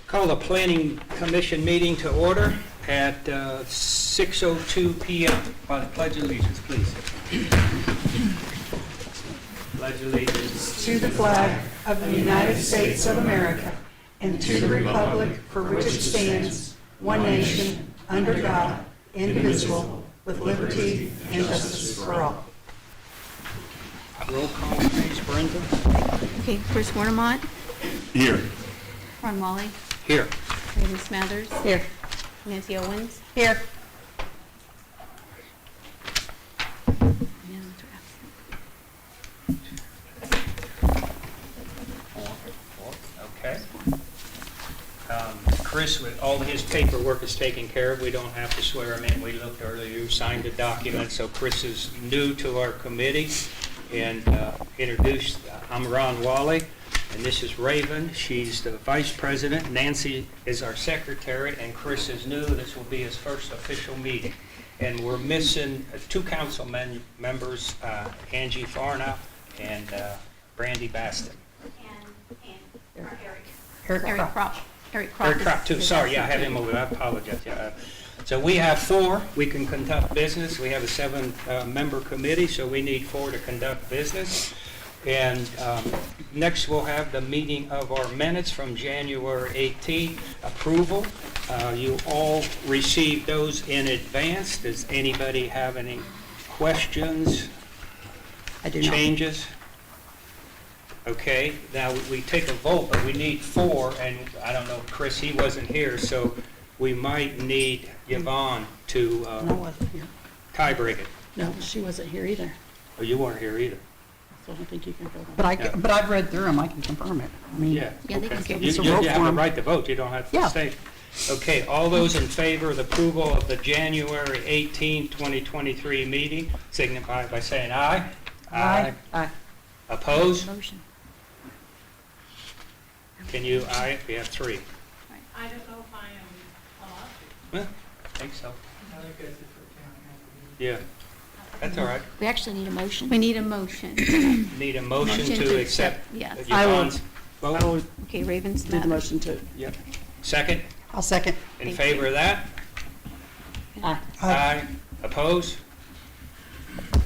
Call the Planning Commission meeting to order at 6:02 p.m. By the Pledge of Allegiance, please. Pledge allegiance to the flag of the United States of America and to the republic for which it stands, one nation, under God, indivisible, with liberty and justice for all. Roll call, please, Brenda. Okay, Chris Warnemont, Here. Ron Wally, Here. Raven Smathers. Here. Nancy Owens. Here. Okay. Chris, with all his paperwork is taken care of. We don't have to swear him in. We looked earlier, you signed the document, so Chris is new to our committee. And introduced, I'm Ron Wally, and this is Raven. She's the vice president. Nancy is our secretary, and Chris is new. This will be his first official meeting. And we're missing two council members, Angie Farnow and Brandy Baston. Eric Kropp. Eric Kropp too, sorry, yeah, I had him over, I apologize. Yeah. So we have four, we can conduct business. We have a seven-member committee, so we need four to conduct business. And next we'll have the meeting of our minutes from January 18th, approval. You all received those in advance. Does anybody have any questions? I do not. Changes? Okay, now we take a vote, but we need four, and I don't know, Chris, he wasn't here, so we might need Yvonne to No, I wasn't here. tie-break it. No, she wasn't here either. Oh, you weren't here either. So I don't think you can vote on But it. Yeah. I've read through them, I can confirm it. I mean, Yeah. Yeah, they okay. can still You be you vote have for the 'em. right to vote, you don't have to Yeah. stay. Okay, all those in favor of the approval of the January 18, 2023 meeting, signify by saying aye. Aye. Opposed? Motion. Can you, aye? We have three. I don't know if I am allowed Well, I think so. to. I think that's it for Yeah, that's all right. We actually need a motion. We need a motion. Need a motion to accept Yes. I will. Yvonne's I vote? will Okay, Raven do the Smathers. motion to, Yep. Second? I'll second. In Thank favor of that? Aye. Aye. Opposed? Aye.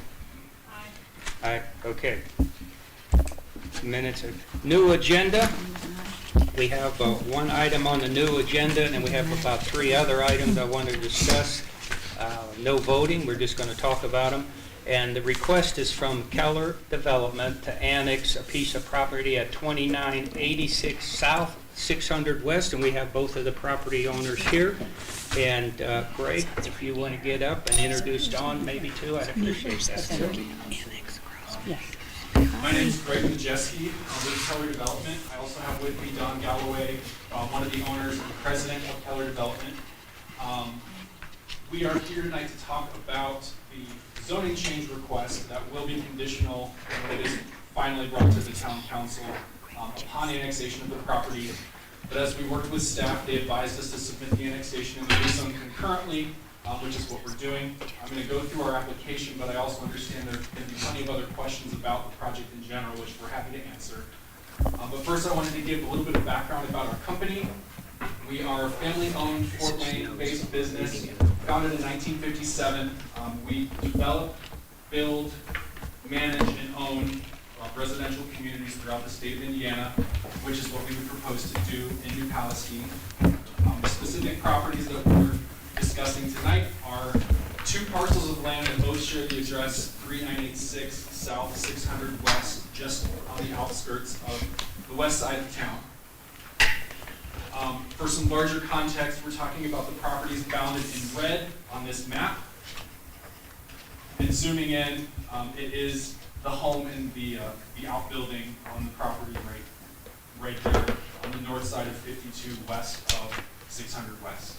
Aye, okay. Minutes of, new agenda. We have one item on the new agenda, and then we have about three other items I want to discuss. No voting, we're just going to talk about them. And the request is from Keller Development to annex a piece of property at 2986 South, 600 West, and we have both of the property owners here. And Greg, if you want to get up and introduce Don maybe too, I'd appreciate that. Yes. My name is Greg Majeski. I'm with Keller Development. I also have with me Don Galloway, one of the owners and president of Keller Development. We are here tonight to talk about the zoning change request that will be conditional when it is finally brought to the town council upon annexation of the property. But as we worked with staff, they advised us to submit the annexation and the rezone concurrently, which is what we're doing. I'm going to go through our application, but I also understand there can be plenty of other questions about the project in general, which we're happy to answer. But first I wanted to give a little bit of background about our company. We are a family-owned Fort Wayne-based business, founded in 1957. We develop, build, manage, and own residential communities throughout the state of Indiana, which is what we would propose to do in New Palestine. The specific properties that we're discussing tonight are two parcels of land that both share the address 3986 South 600 West, just on the outskirts of the west side of town. For some larger context, we're talking about the properties bounded in red on this map. And zooming in, it is the home and the outbuilding on the property right there on the north side of 52 west of 600 West.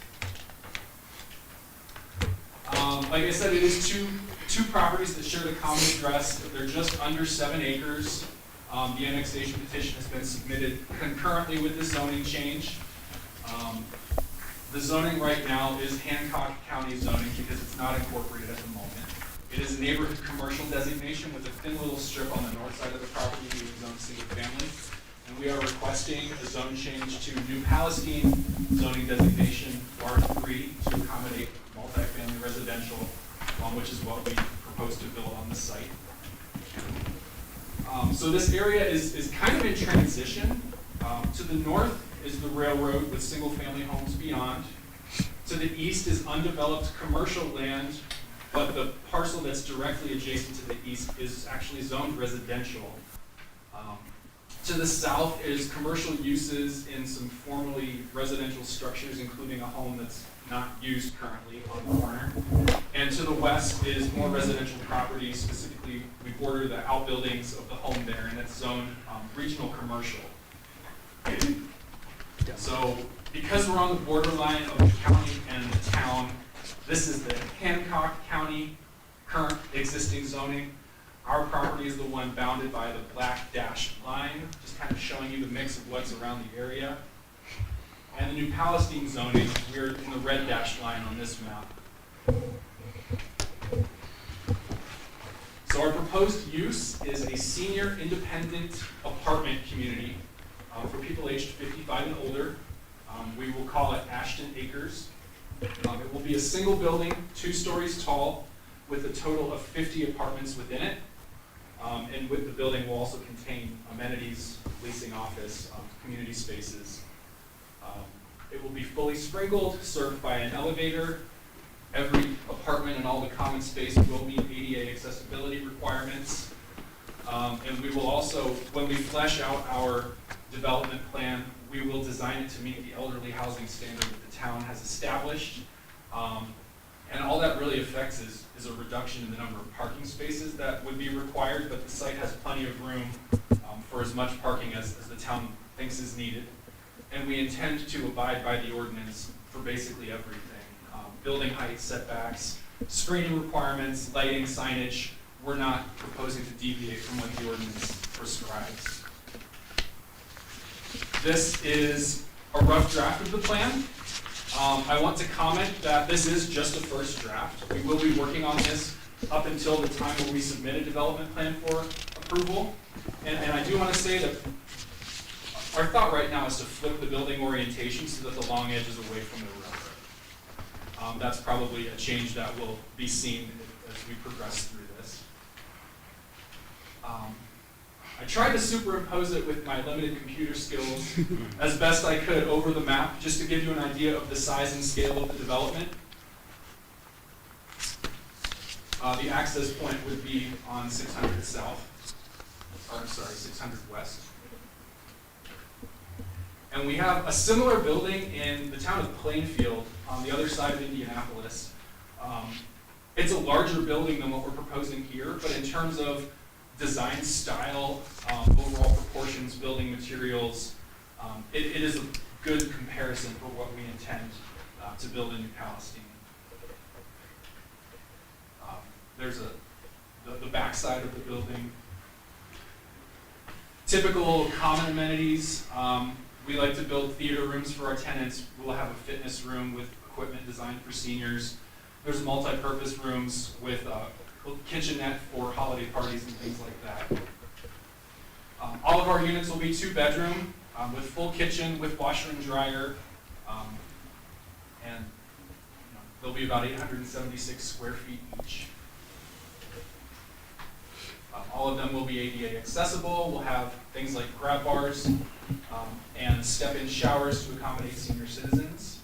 Like I said, it is two properties that share the common address. They're just under 7 acres. The annexation petition has been submitted concurrently with the zoning change. The zoning right now is Hancock County zoning because it's not incorporated at the moment. It is a neighborhood commercial designation with a thin little strip on the north side of the property being zoned single family. and we are requesting a zone change to New Palestine zoning designation R3 to accommodate multifamily residential, which is what we propose to build on the site. So this area is kind of in transition. To the north is the railroad with single-family homes beyond. To the east is undeveloped commercial land, but the parcel that's directly adjacent to the east is actually zoned residential. To the south is commercial uses in some formerly residential structures, including a home that's not used currently on the corner. And to the west is more residential property. Specifically, we border the outbuildings of the home there, and it's zoned regional commercial. So because we're on the borderline of the county and the town, this is the Hancock County current existing zoning. Our property is the one bounded by the black dashed line, just kind of showing you the mix of what's around the area. And the New Palestine zoning, we're in the red dashed line on this map. So our proposed use is a senior independent apartment community for people aged 55 and older. We will call it Ashton Acres. It will be a single building, 2 stories tall, with a total of 50 apartments within it. And with the building will also contain amenities, leasing office, community spaces. It will be fully sprinkled, served by an elevator. Every apartment and all the common space will meet ADA accessibility requirements. And we will also, when we flesh out our development plan, we will design it to meet the elderly housing standard that the town has established. And all that really affects is a reduction in the number of parking spaces that would be required, but the site has plenty of room for as much parking as the town thinks is needed. And we intend to abide by the ordinance for basically everything. Building height, setbacks, screening requirements, lighting, signage. We're not proposing to deviate from what the ordinance prescribes. This is a rough draft of the plan. I want to comment that this is just a first draft. We will be working on this up until the time when we submit a development plan for approval. And I do want to say that our thought right now is to flip the building orientation so that the long edge is away from the railroad. That's probably a change that will be seen as we progress through this. I tried to superimpose it with my limited computer skills as best I could over the map, just to give you an idea of the size and scale of the development. The access point would be on 600 South, or I'm sorry, 600 West. And we have a similar building in the town of Plainfield on the other side of Indianapolis. It's a larger building than what we're proposing here, but in terms of design style, overall proportions, building materials, it is a good comparison for what we intend to build in New Palestine. There's the back side of the building. Typical common amenities. We like to build theater rooms for our tenants. We'll have a fitness room with equipment designed for seniors. There's multi-purpose rooms with a kitchenette for holiday parties and things like that. All of our units will be 2-bedroom with full kitchen, with washer and dryer. And they'll be about 876 square feet each. All of them will be ADA accessible. We'll have things like grab bars and step-in showers to accommodate senior citizens.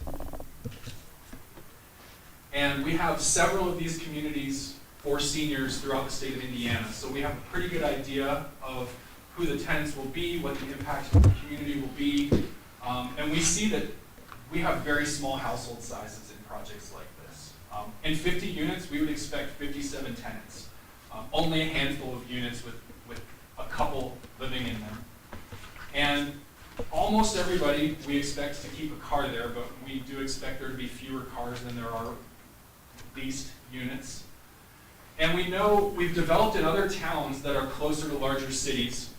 And we have several of these communities for seniors throughout the state of Indiana. So we have a pretty good idea of who the tenants will be, what the impact of the community will be. And we see that we have very small household sizes in projects like this. In 50 units, we would expect 57 tenants. Only a handful of units with a couple living in them. And almost everybody, we expect to keep a car there, but we do expect there to be fewer cars than there are leased units. And we know we've developed in other towns that are closer to larger cities.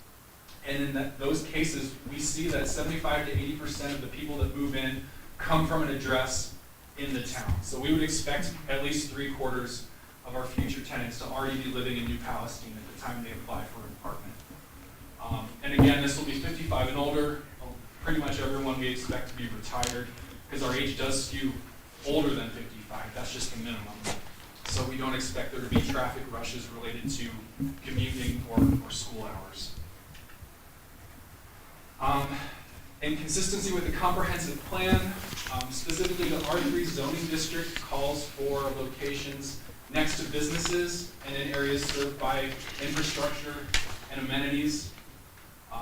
And in those cases, we see that 75 to 80% of the people that move in come from an address in the town. So we would expect at least 3/4 of our future tenants to already be living in New Palestine at the time they apply for an apartment. And again, this will be 55 and older. Pretty much everyone we expect to be retired, because our age does skew older than 55. That's just the minimum. So we don't expect there to be traffic rushes related to commuting or school hours. In consistency with the comprehensive plan, specifically the R3 zoning district calls for locations next to businesses and in areas served by infrastructure and amenities,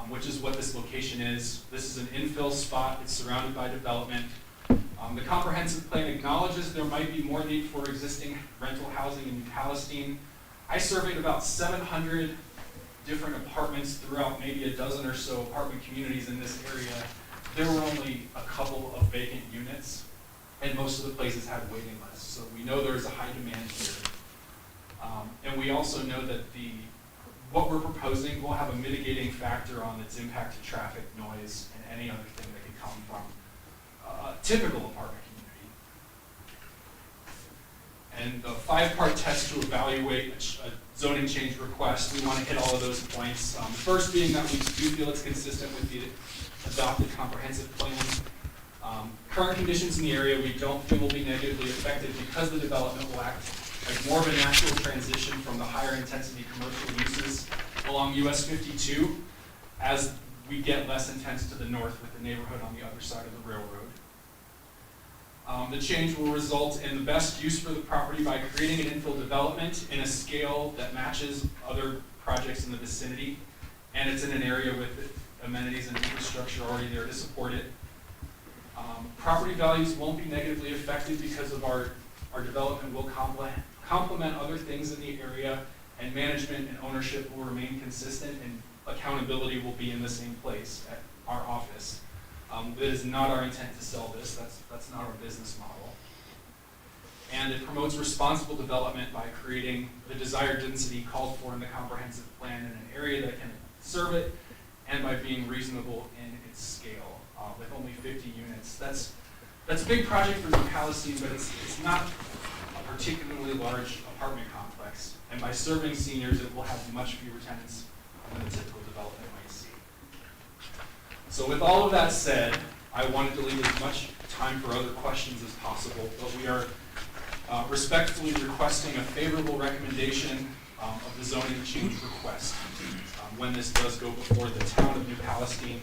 which is what this location is. This is an infill spot. It's surrounded by development. The comprehensive plan acknowledges there might be more need for existing rental housing in Palestine. I surveyed about 700 different apartments throughout maybe a dozen or so apartment communities in this area. There were only a couple of vacant units, and most of the places had waiting lists. So we know there is a high demand here. And we also know that what we're proposing will have a mitigating factor on its impact to traffic, noise, and any other thing that could come from a typical apartment community. And the 5-part test to evaluate a zoning change request, we want to hit all of those points. The first being that we do feel it's consistent with the adopted comprehensive plan. Current conditions in the area we don't feel will be negatively affected because the development will act like more of a natural transition from the higher intensity commercial uses along US 52 as we get less intense to the north with the neighborhood on the other side of the railroad. The change will result in the best use for the property by creating an infill development in a scale that matches other projects in the vicinity, and it's in an area with amenities and infrastructure already there to support it. Property values won't be negatively affected because of our development will complement other things in the area, and management and ownership will remain consistent, and accountability will be in the same place at our office. It is not our intent to sell this. That's not our business model. And it promotes responsible development by creating the desired density called for in the comprehensive plan in an area that can serve it, and by being reasonable in its scale. With only 50 units, that's a big project for New Palestine, but it's not a particularly large apartment complex. And by serving seniors, it will have much fewer tenants than a typical development might see. So with all of that said, I wanted to leave as much time for other questions as possible, but we are respectfully requesting a favorable recommendation of the zoning change request when this does go before the town of New Palestine,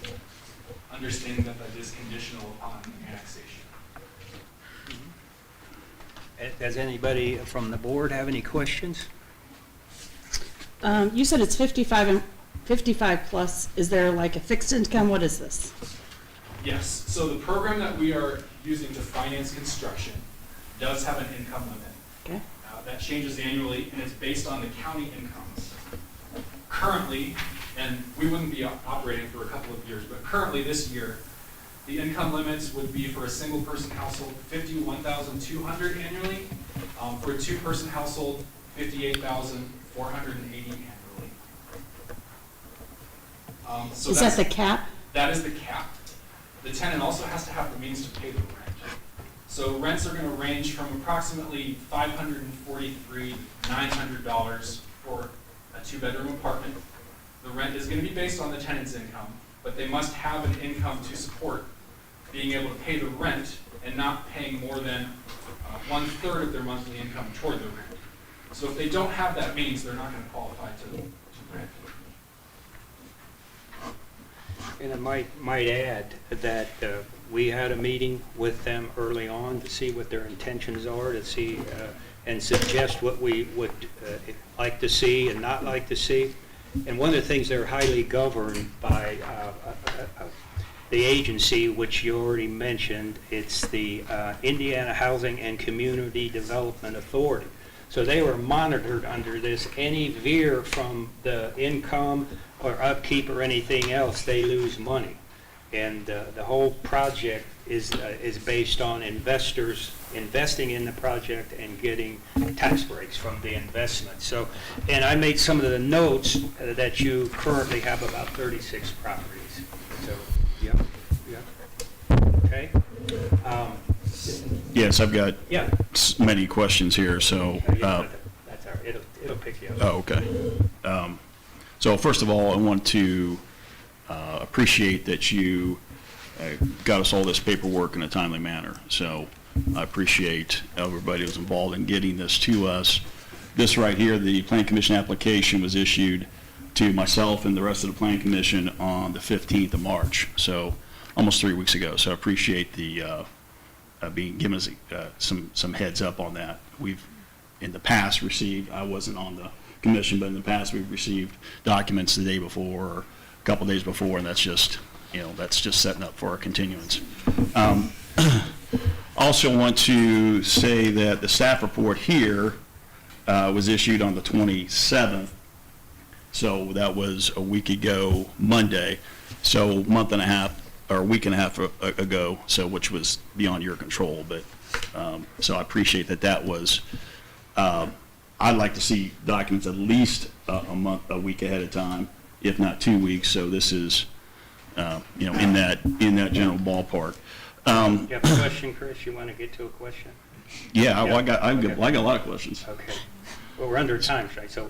understanding that that is conditional upon annexation. Does anybody from the board have any questions? You said it's 55 plus. Is there like a fixed income? What is this? Yes, so the program that we are using to finance construction does have an income limit. Okay. That changes annually, and it's based on the county incomes. Currently, and we wouldn't be operating for a couple of years, but currently this year, the income limits would be for a single person household, $51,200 annually. For a 2-person household, $58,480 annually. So Is that the cap? That is the cap. The tenant also has to have the means to pay the rent. So rents are going to range from approximately $543 to $900 for a 2-bedroom apartment. The rent is going to be based on the tenant's income, but they must have an income to support being able to pay the rent and not paying more than 1/3 of their monthly income toward the rent. So if they don't have that means, they're not going to qualify to rent. And I might add that we had a meeting with them early on to see what their intentions are, to see and suggest what we would like to see and not like to see. And one of the things, they're highly governed by the agency, which you already mentioned. It's the Indiana Housing and Community Development Authority. So they were monitored under this. Any veer from the income or upkeep or anything else, they lose money. And the whole project is based on investors investing in the project and getting tax breaks from the investment. So, and I made some of the notes that you currently have about 36 properties. So, yeah. Okay. Yes, I've got Yeah. many questions here, so. That's all right. It'll pick you up. Oh, okay. So first of all, I want to appreciate that you got us all this paperwork in a timely manner. So I appreciate everybody who was involved in getting this to us. This right here, the Planning Commission application was issued to myself and the rest of the Planning Commission on the 15th of March, so almost 3 weeks ago. So I appreciate the being given us some heads up on that. We've in the past received, I wasn't on the commission, but in the past we've received documents the day before or a couple days before, and that's just setting up for our continuance. Also want to say that the staff report here was issued on the 27th, so that was a week ago Monday, so month and a half or a week and a half ago, so which was beyond your control, but so I appreciate that was. I'd like to see documents at least a week ahead of time, if not 2 weeks. So this is, in that general ballpark. You have a question, Chris? You want to get to a question? Yeah, well, I got a lot of questions. Okay. Well, we're under time, right? So.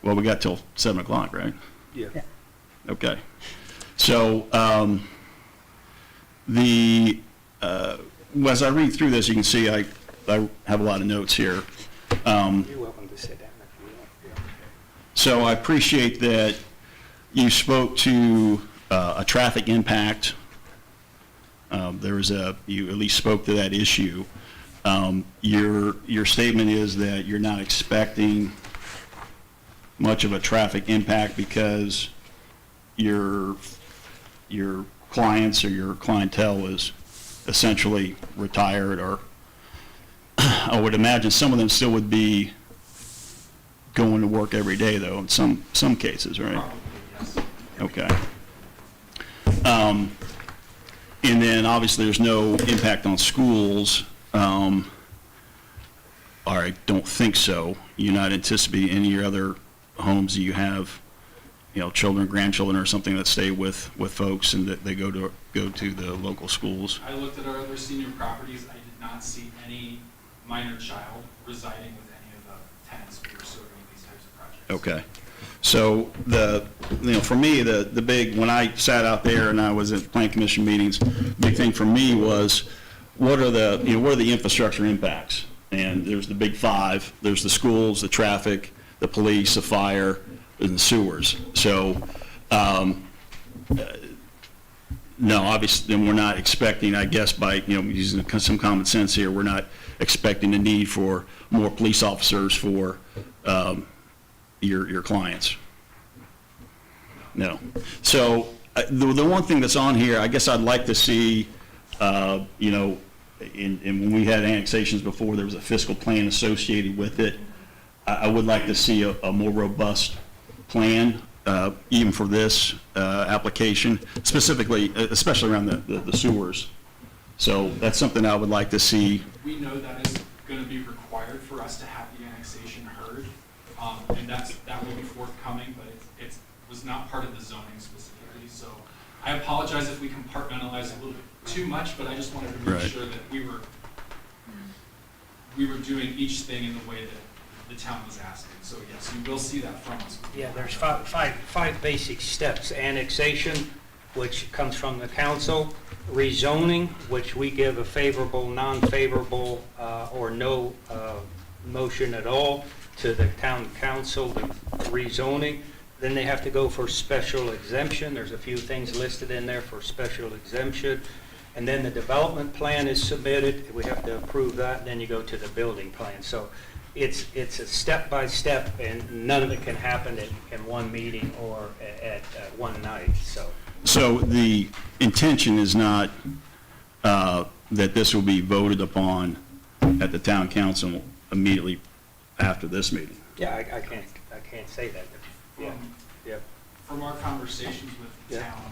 Well, we got till 7 o'clock, right? Yeah. Okay. So as I read through this, you can see I have a lot of notes here. You're welcome to sit down if you want. So I appreciate that you spoke to a traffic impact. You at least spoke to that issue. Your statement is that you're not expecting much of a traffic impact because your clients or your clientele is essentially retired, or I would imagine some of them still would be going to work every day, though, in some cases, right? Probably, yes. Okay. And then obviously there's no impact on schools. Or I don't think so. You're not anticipating any of your other homes that you have, children, grandchildren, or something that stay with folks and that they go to the local schools. I looked at our other senior properties. I did not see any minor child residing with any of the tenants we were serving in these types of projects. Okay. So for me, the big, when I sat out there and I was at planning commission meetings, big thing for me was what are the infrastructure impacts? And there's the big five. There's the schools, the traffic, the police, the fire, and the sewers. So no, obviously, then we're not expecting, I guess, by using some common sense here, we're not expecting the need for more police officers for your clients. No. So the one thing that's on here, I guess I'd like to see, and when we had annexations before, there was a fiscal plan associated with it. I would like to see a more robust plan, even for this application, specifically, especially around the sewers. So that's something I would like to see. We know that is going to be required for us to have the annexation heard, and that will be forthcoming, but it was not part of the zoning specifically. So I apologize if we compartmentalized a little bit too much, but I just wanted to make sure that we were doing each thing in the way that the town was asking. So yes, you will see that from us. Yeah, there's five basic steps. Annexation, which comes from the council. Rezoning, which we give a favorable, non-favorable, or no motion at all to the town council, the rezoning. Then they have to go for special exemption. There's a few things listed in there for special exemption. And then the development plan is submitted. We have to approve that. And then you go to the building plan. So it's a step-by-step, and none of it can happen in one meeting or at one night. So the intention is not that this will be voted upon at the town council immediately after this meeting. Yeah, I can't say that. Yeah. From our conversations with the town,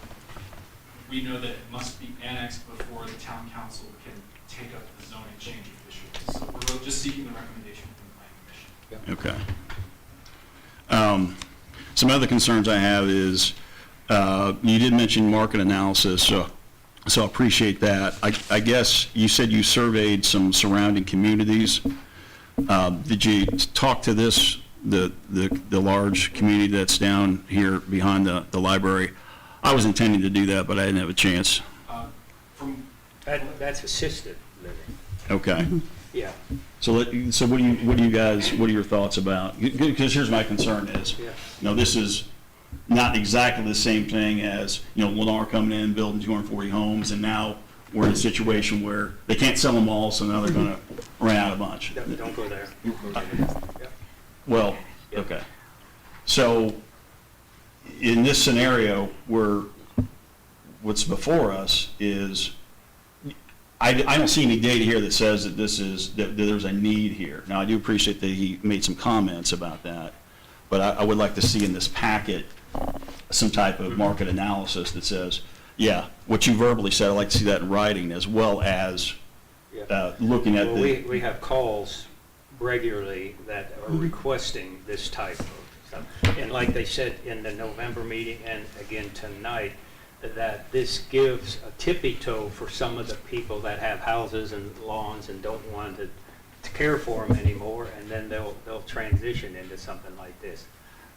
we know that it must be annexed before the town council can take up the zoning change officially. So we're just seeking the recommendation from the planning commission. Okay. Some other concerns I have is, you did mention market analysis, so I appreciate that. I guess you said you surveyed some surrounding communities. Did you talk to the large community that's down here behind the library? I was intending to do that, but I didn't have a chance. From, That's assisted living, Okay. yeah, So what are your thoughts about? Because here's my concern is, yeah. this is not exactly the same thing as, Lennar coming in, building 240 homes, and now we're in a situation where they can't sell them all, so now they're going to run out a bunch. Don't go there. Yeah. Well, okay. So in this scenario where what's before us is, I don't see any data here that says that that there's a need here. Now, I do appreciate that he made some comments about that, but I would like to see in this packet some type of market analysis that says, yeah, what you verbally said, I'd like to see that in writing, as well as Yeah. looking at Well, the... we have calls regularly that are requesting this type of stuff. And like they said in the November meeting and again tonight, that this gives a tippy toe for some of the people that have houses and lawns and don't want to care for them anymore, and then they'll transition into something like this.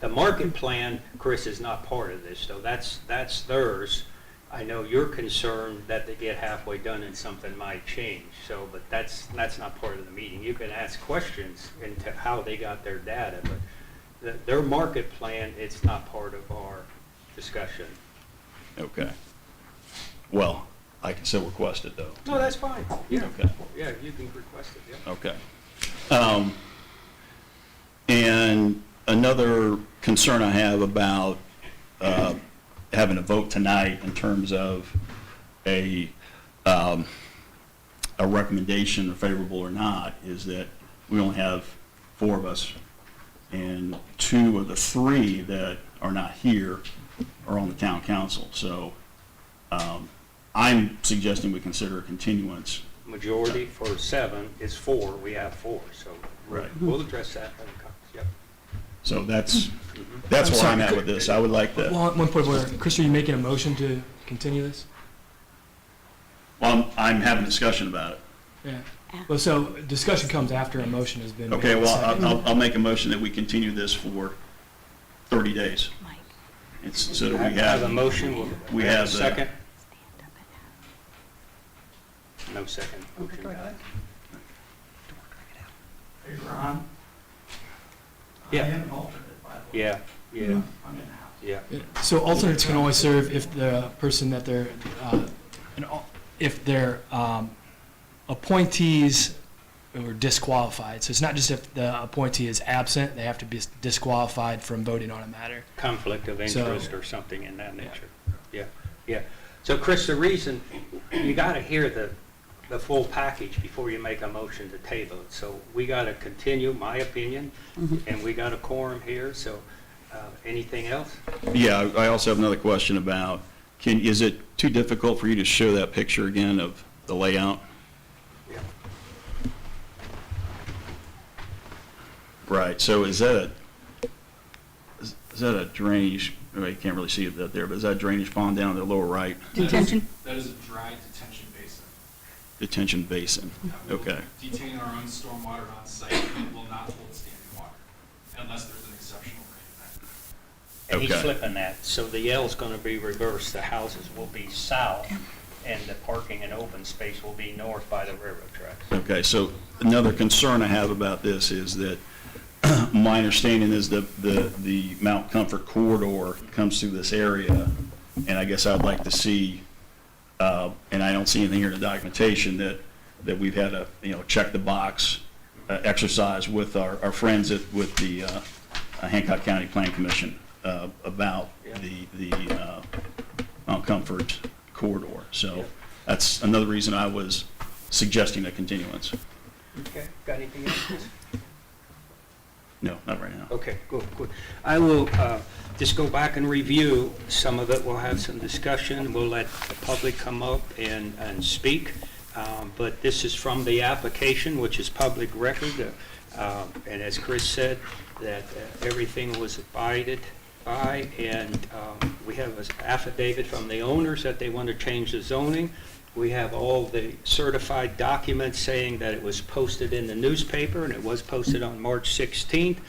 The market plan, Chris, is not part of this, though. That's theirs. I know you're concerned that they get halfway done and something might change, but that's not part of the meeting. You can ask questions into how they got their data, but their market plan, it's not part of our discussion. Okay. Well, I can still request it, though. No, that's fine. Yeah. Okay. Yeah, you can request it, yeah. Okay. And another concern I have about having a vote tonight in terms of a recommendation, favorable or not, is that we only have 4 of us, and 2 of the 3 that are not here are on the town council. So I'm suggesting we consider a continuance. Majority for 7 is 4. We have 4, so Right. we'll address that when it comes. Yep. So that's I'm where sorry, I'm at with this. I would like to. Well, one point where, Chris, are you making a motion to continue this? Well, I'm having a discussion about it. Yeah. Well, so discussion comes after a motion has been made. Okay, well, Second. I'll make a motion that we continue this for 30 days. It's so that we I have a have, motion. we a have the- second. No second. Motion died. Hey, Ron? Yeah. I am an alternate, by the way. Yeah, yeah, I'm in the house. yeah. So alternates can only serve if the person that they're, if their appointees were disqualified. So it's not just if the appointee is absent, they have to be disqualified from voting on a matter. Conflict of So- interest or something in that nature. Yeah, yeah. So Chris, the reason, you got to hear the full package before you make a motion to table it. So we got to continue, my opinion, and we got a quorum here, so anything else? yeah, I also have another question about, is it too difficult for you to show that picture again of the layout? Yeah. Right, so is that a drainage, well, you can't really see it out there, but is that a drainage pond down in the lower right? Detention? That is a dry detention basin. Detention basin, We'll okay. Detain our own stormwater on site and will not hold standing water unless there's an exceptional rain event. And he's Okay. flipping that, so the L's going to be reversed. The houses will be south, and the parking and open space will be north by the railroad tracks. Okay, so another concern I have about this is that my understanding is the Mount Comfort corridor comes through this area, and I guess I'd like to see, and I don't see anything here in the documentation, that we've had a, check the box exercise with our friends with the Hancock County Planning Commission about the Mount Comfort corridor. So that's another reason I was suggesting a continuance. Okay, got anything else, Chris? No, not right now. Okay, good, good. I will just go back and review some of it. We'll have some discussion. We'll let the public come up and speak. But this is from the application, which is public record. And as Chris said, that everything was abided by. And we have an affidavit from the owners that they want to change the zoning. We have all the certified documents saying that it was posted in the newspaper, and it was posted on March 16th.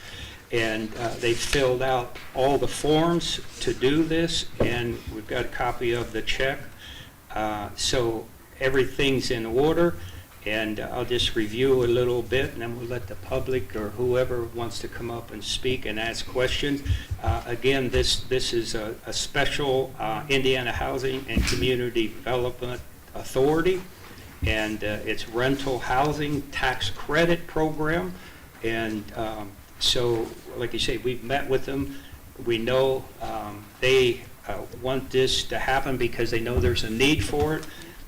and they filled out all the forms to do this, and we've got a copy of the check. So everything's in order, and I'll just review a little bit, and then we'll let the public or whoever wants to come up and speak and ask questions. Again, this is a special Indiana Housing and Community Development Authority, and it's rental housing tax credit program. And so, like you say, we've met with them. We know they want this to happen because they know there's a need for it.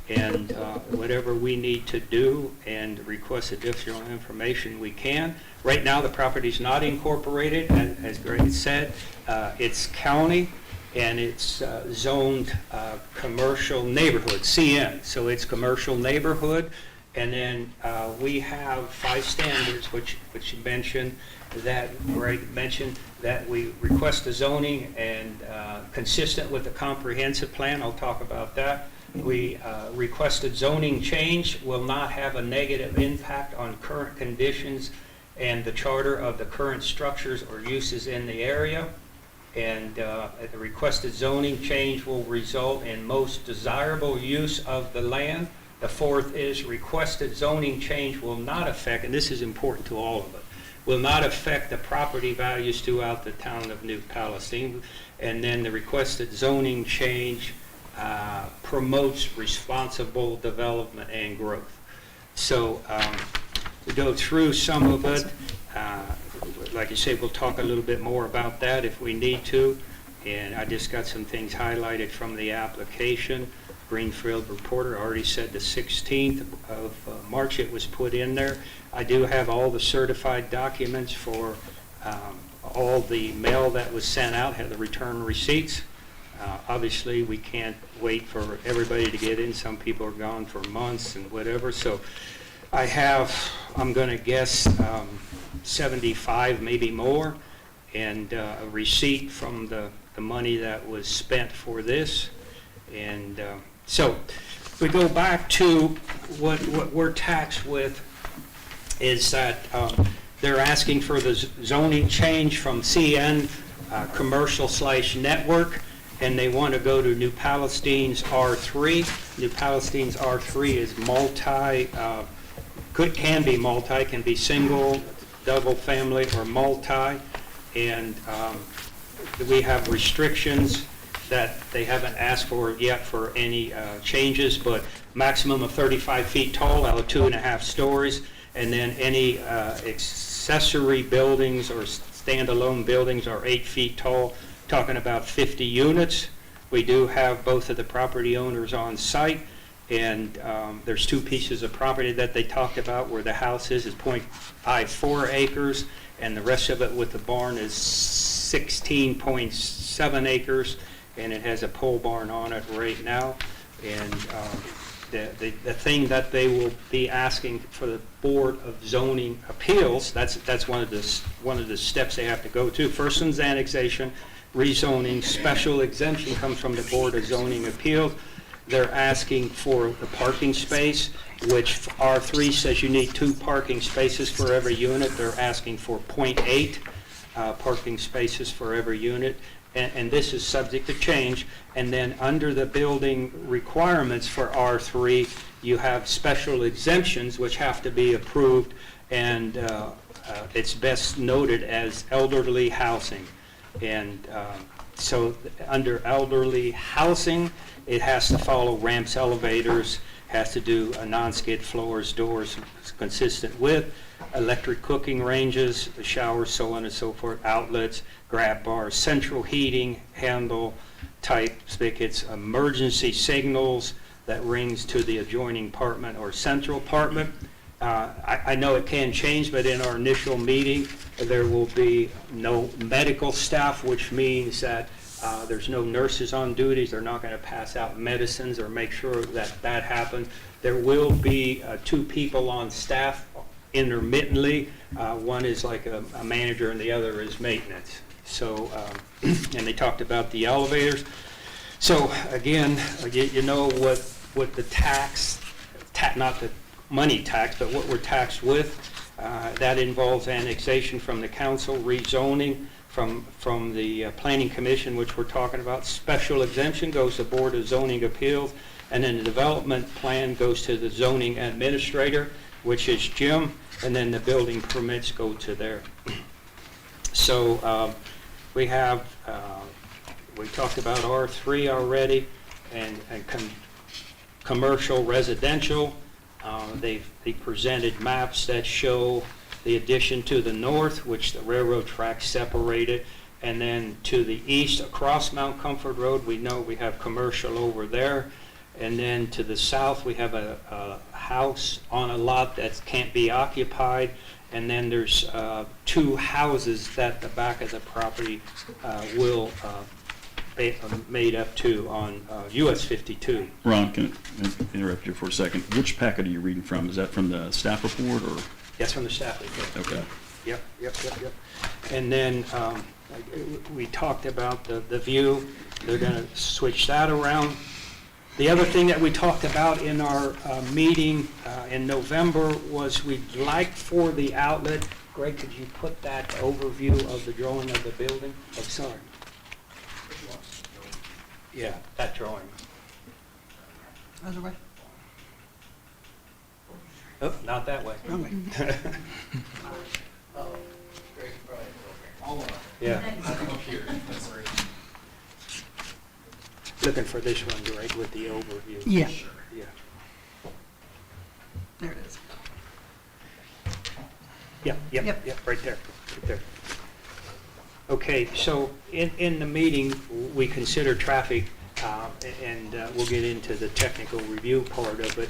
And whatever we need to do and request additional information, we can. Right now, the property's not incorporated, as Greg said. It's county, and it's zoned commercial neighborhood, CN. So it's commercial neighborhood. And then we have 5 standards, which you mentioned, that Greg mentioned, that we request the zoning and consistent with the comprehensive plan. I'll talk about that. We requested zoning change will not have a negative impact on current conditions and the charter of the current structures or uses in the area. And the requested zoning change will result in most desirable use of the land. The 4th is requested zoning change will not affect, and this is important to all of us, will not affect the property values throughout the town of New Palestine. And then the requested zoning change promotes responsible development and growth. So to go through some of it, like you say, we'll talk a little bit more about that if we need to. And I just got some things highlighted from the application. Greenfield Reporter already said the 16th of March it was put in there. I do have all the certified documents for all the mail that was sent out, have the return receipts. Obviously, we can't wait for everybody to get in. Some people are gone for months and whatever. So I have, I'm going to guess, 75, maybe more, and a receipt from the money that was spent for this. And so we go back to what we're taxed with is that they're asking for the zoning change from CN commercial/network, and they want to go to New Palestine's R3. New Palestine's R3 is can be multi, can be single, double family, or multi, and we have restrictions that they haven't asked for yet for any changes, but maximum of 35 feet tall out of 2.5 stories, and then any accessory buildings or standalone buildings are 8 feet tall, talking about 50 units. We do have both of the property owners on site, and there's 2 pieces of property that they talked about where the house is 0.54 acres, and the rest of it with the barn is 16.7 acres, and it has a pole barn on it right now. And the thing that they will be asking for the Board of Zoning Appeals, that's one of the steps they have to go to. First one's annexation, rezoning, special exemption comes from the Board of Zoning Appeals. They're asking for the parking space, which R3 says you need 2 parking spaces for every unit. They're asking for 0.8 parking spaces for every unit. And this is subject to change. And then under the building requirements for R3, you have special exemptions which have to be approved, and it's best noted as elderly housing. And so under elderly housing, it has to follow ramps, elevators, has to do non-skid floors, doors consistent with electric cooking ranges, showers, so on and so forth, outlets, grab bars, central heating, handle type spigots, emergency signals that rings to the adjoining apartment or central apartment. I know it can change, but in our initial meeting, there will be no medical staff, which means that there's no nurses on duties. They're not going to pass out medicines or make sure that happens. There will be 2 people on staff intermittently. One is like a manager and the other is maintenance. So, and they talked about the elevators. So again, you know what the tax, not the money tax, but what we're taxed with. That involves annexation from the council, rezoning from the Planning Commission, which we're talking about. Special exemption goes to Board of Zoning Appeals, and then the development plan goes to the zoning administrator, which is Jim, and then the building permits go to there. So we have, we talked about R3 already, and commercial, residential. They presented maps that show the addition to the north, which the railroad tracks separated, and then to the east across Mount Comfort Road, we know we have commercial over there, and then to the south we have a house on a lot that can't be occupied, and then there's 2 houses that the back of the property will made up to on US 52. Ron, can I interrupt you for a second? Which packet are you reading from? Is that from the staff report or? That's from the staff report. Okay. Yep. And then we talked about the view. They're going to switch that around. The other thing that we talked about in our meeting in November was we'd like for the outlet. Greg, could you put that overview of the drawing of the building? Oh, sorry. Yeah, that drawing. Other way. Oh, not that way. Wrong way. Yeah, I'll come up here. That's right. looking for this one, Greg, with the overview. Yeah. Yeah. There it is. Yep, right there, right there. Okay, so in the meeting, we consider traffic, and we'll get into the technical review part of it,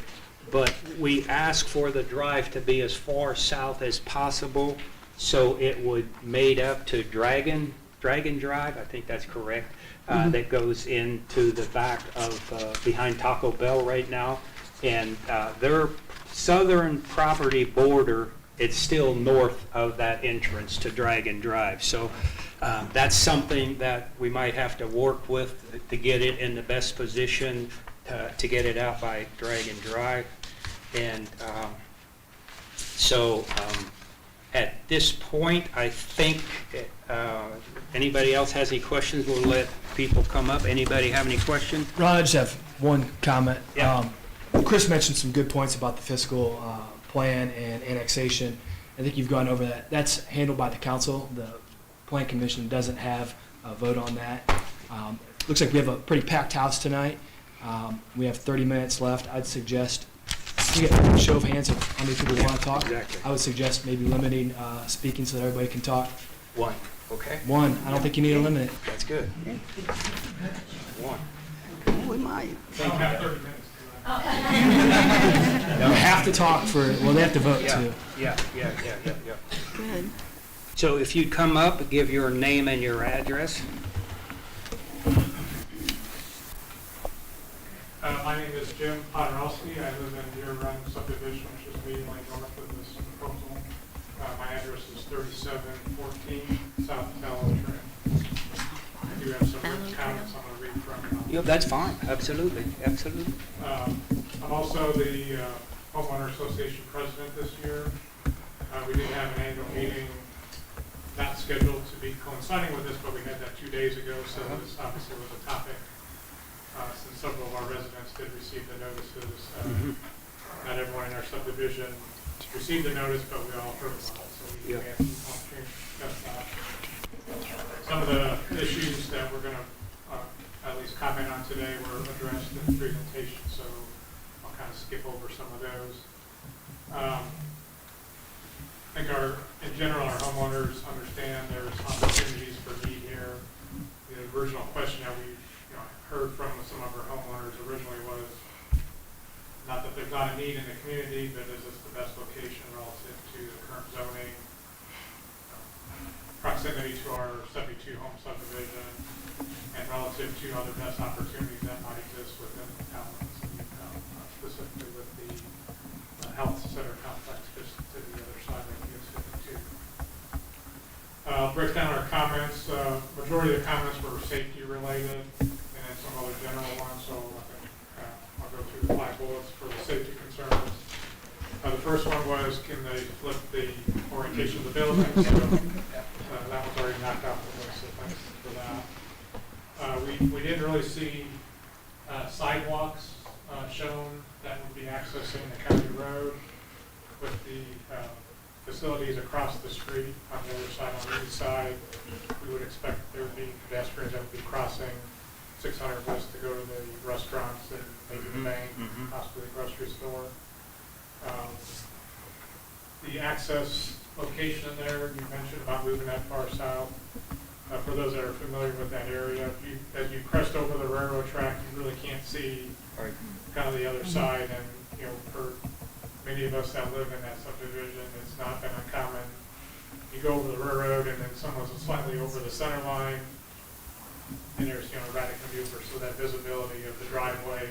but we ask for the drive to be as far south as possible, so it would made up to Dragon Drive, I think that's correct, that goes into the back of, behind Taco Bell right now, and their southern property border, it's still north of that entrance to Dragon Drive. So that's something that we might have to work with to get it in the best position to get it out by Dragon Drive. And so at this point, I think anybody else has any questions, we'll let people come up. Anybody have any questions? Ron, I just have one comment. Yeah. Chris mentioned some good points about the fiscal plan and annexation. I think you've gone over that. That's handled by the council. The Plan Commission doesn't have a vote on that. Looks like we have a pretty packed house tonight. We have 30 minutes left. I'd suggest, you get a show of hands of how many people want to talk. Exactly. I would suggest maybe limiting speaking so that everybody can talk. One, okay? One. I don't think you need to limit it. That's good. One. We might. I'll have 30 minutes. You have to talk for, well, they have to vote too. Yeah. Good. So if you'd come up, give your name and your address. My name is Jim Podorowski. I live in Deer Run subdivision, which is immediately north of this proposal. My address is 3714 South Tallow Trail. I do have some written comments I'm going to read from. Yeah, that's fine, absolutely. I'm also the homeowner association president this year. We did have an annual meeting, not scheduled to be coinciding with this, but we had that 2 days ago, so this obviously was a topic. Since several of our residents did receive the notices, not everyone in our subdivision received the notice, but we all heard about it, so we had some opportunity to discuss that. Some of the issues that we're going to at least comment on today were addressed in the presentation, so I'll kind of skip over some of those. I think in general, our homeowners understand there's opportunities for need here. The original question that we heard from some of our homeowners originally was not that there's not a need in the community, but is this the best location relative to the current zoning, proximity to our 72 home subdivision, and relative to other best opportunities that might exist within the townlands, specifically with the health center complex just to the other side of US 52. I'll break down our comments. Majority of the comments were safety related, and some other general ones, so I think I'll go through the 5 bullets for the safety concerns. The first one was, can they flip the orientation of the building? So that was already knocked out the list, so thanks for that. We didn't really see sidewalks shown that would be accessing the county road with the facilities across the street on the other side, on the east side. We would expect there would be pedestrians that would be crossing 600 West to go to the restaurants and maybe the bank, possibly the grocery store. The access location there, you mentioned about moving that far south. For those that are familiar with that area, as you crest over the railroad track, you really can't see kind of the other side. And you know, for many of us that live in that subdivision, it's not been uncommon. You go over the railroad and then someone's slightly over the center line, and there's erratic maneuver, so that visibility of the driveway